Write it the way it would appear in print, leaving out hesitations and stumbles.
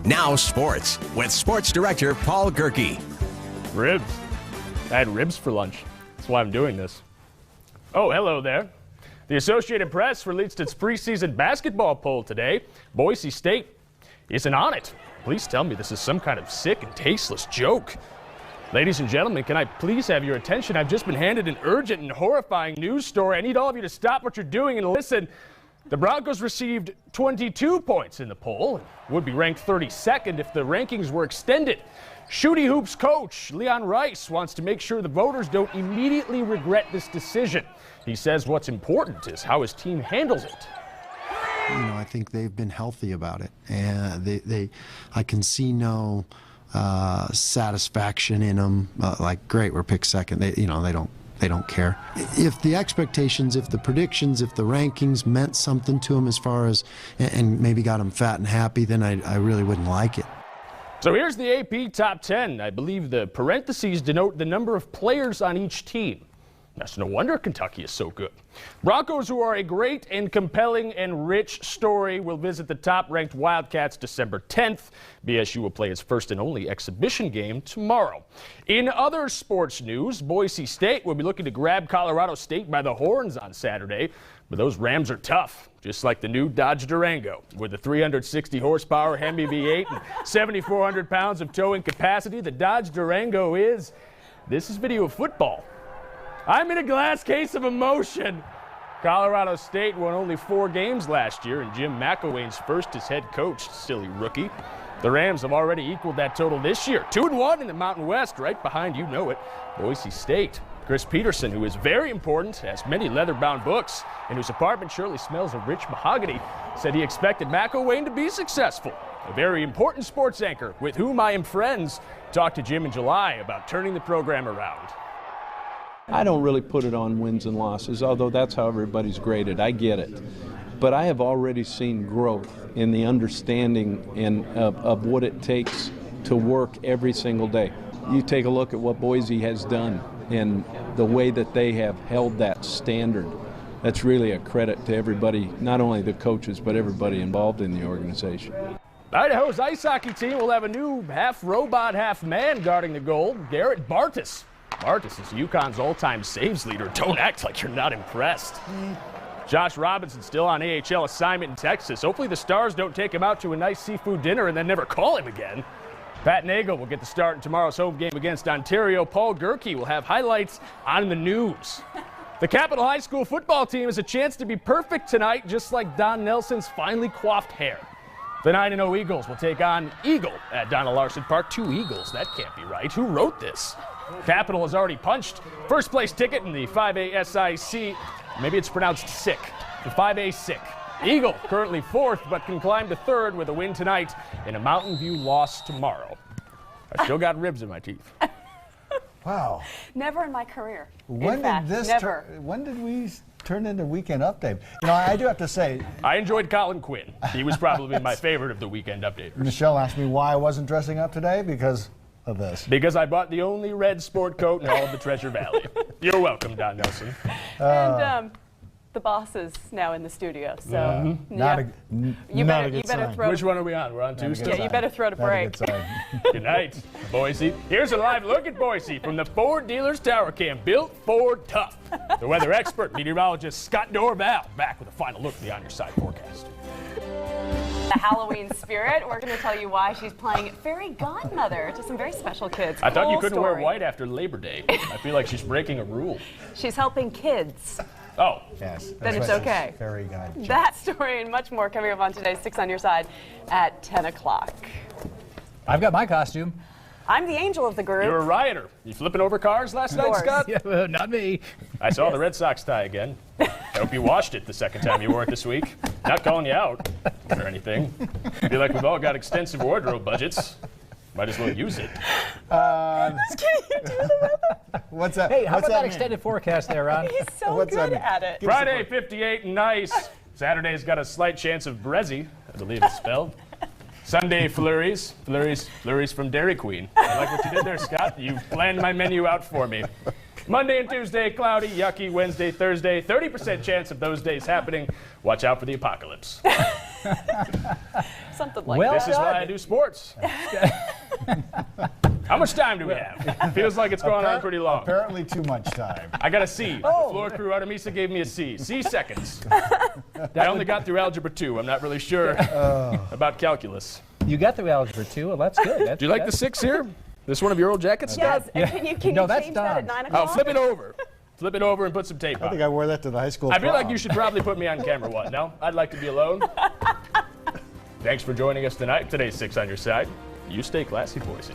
Now sports with sports director Paul Gerke. Ribs. I had ribs for lunch. That's why I'm doing this. Oh, hello there. The Associated Press released its preseason basketball poll today. Boise State isn't on it. Please tell me this is some kind of sick and tasteless joke. Ladies and gentlemen, can I please have your attention? I've just been handed an urgent and horrifying news story. I need all of you to stop what you're doing and listen. The Broncos received 22 points in the poll and would be ranked 32nd if the rankings were extended. Shooty Hoops coach Leon Rice wants to make sure the voters don't immediately regret this decision. He says what's important is how his team handles it. You know, I think they've been healthy about it, and I can see no satisfaction in them. Like, great, we're picked second. They don't care. If the expectations, if the predictions, if the rankings meant something to them as far as, and maybe got them fat and happy, then I really wouldn't like it. So here's the AP Top 10. I believe the parentheses denote the number of players on each team. That's no wonder Kentucky is so good. Broncos, who are a great and compelling and rich story, will visit the top-ranked Wildcats December 10th. BSU will play its first and only exhibition game tomorrow. In other sports news, Boise State will be looking to grab Colorado State by the horns on Saturday. But those Rams are tough, just like the new Dodge Durango. With a 360 horsepower Hemi V8 and 7,400 pounds of towing capacity, the Dodge Durango is, this is video of football. I'm in a glass case of emotion. Colorado State won only 4 games last year, and Jim McElwain's first as head coach, silly rookie. The Rams have already equaled that total this year. 2-1 in the Mountain West, right behind, you know it, Boise State. Chris Peterson, who is very important, has many leather-bound books, and whose apartment surely smells of rich mahogany, said he expected McElwain to be successful. A very important sports anchor with whom I am friends talked to Jim in July about turning the program around. I don't really put it on wins and losses, although that's how everybody's graded. I get it. But I have already seen growth in the understanding of what it takes to work every single day. You take a look at what Boise has done and the way that they have held that standard. That's really a credit to everybody, not only the coaches, but everybody involved in the organization. Idaho's ice hockey team will have a new half-robot, half-man guarding the goal, Garrett Bartis. Bartis is UConn's all-time saves leader. Don't act like you're not impressed. Josh Robinson still on AHL assignment in Texas. Hopefully the Stars don't take him out to a nice seafood dinner and then never call him again. Pat Nagel will get the start in tomorrow's home game against Ontario. Paul Gerke will have highlights on the news. The Capital High School football team has a chance to be perfect tonight, just like Don Nelson's finely coiffed hair. The 9-0 Eagles will take on Eagle at Donald Larson Park. 2 Eagles, that can't be right. Who wrote this? Capital has already punched first place ticket in the 5A SIC. Maybe it's pronounced sick. The 5A sick. Eagle currently 4th, but can climb to 3rd with a win tonight and a Mountain View loss tomorrow. I still got ribs in my teeth. Wow. Never in my career. When did we turn into Weekend Update? You know, I do have to say, I enjoyed Colin Quinn. He was probably my favorite of the Weekend Updaters. Michelle asked me why I wasn't dressing up today because of this. Because I bought the only red sport coat in all of the Treasure Valley. You're welcome, Don Nelson. And the boss is now in the studio, so you better throw. Which one are we on? We're on Tuesday. Yeah, you better throw to break. Good night, Boise. Here's a live look at Boise from the Ford Dealers Tower Cam. Built Ford Tough. The weather expert, meteorologist Scott Dorval, back with a final look at the On Your Side forecast. The Halloween spirit. We're going to tell you why she's playing fairy godmother to some very special kids. I thought you couldn't wear white after Labor Day. I feel like she's breaking a rule. She's helping kids. Oh. Yes. Then it's okay. Fairy god. That story and much more coming up on today's 6 on Your Side at 10 o'clock. I've got my costume. I'm the angel of the group. You're a rioter. You flipping over cars last night, Scott? Yeah, not me. I saw the Red Sox tie again. I hope you washed it the second time you wore it this week. Not calling you out or anything. I feel like we've all got extensive wardrobe budgets. Might as well use it. What's that? Hey, how about that extended forecast there, Ron? He's so good at it. Friday, 58 and nice. Saturday's got a slight chance of Brezzy, I believe it's spelled. Sunday, flurries from Dairy Queen. I like what you did there, Scott. You planned my menu out for me. Monday and Tuesday, cloudy, yucky. Wednesday, Thursday, 30% chance of those days happening. Watch out for the apocalypse. Something Something like Well This is why I done. do sports. How much time do we have? Feels like it's going on pretty long. Apparently too much time. I got a C. The floor crew out of Mesa gave me a C. C seconds. I only got through Algebra 2. I'm not really sure about calculus. You got through Algebra 2. Well, that's good. Do you like the 6 here? This one of your old jackets, Scott? Yes. Can you No, that's change that at Don's. 9 Oh, o'clock? flip it over. Flip it over and put some tape I on. think I wore that to the high school I feel like prom. you should probably put me on camera one. No? I'd like to be alone. Thanks for joining us tonight. Today's 6 on your side. You stay classy, Boise.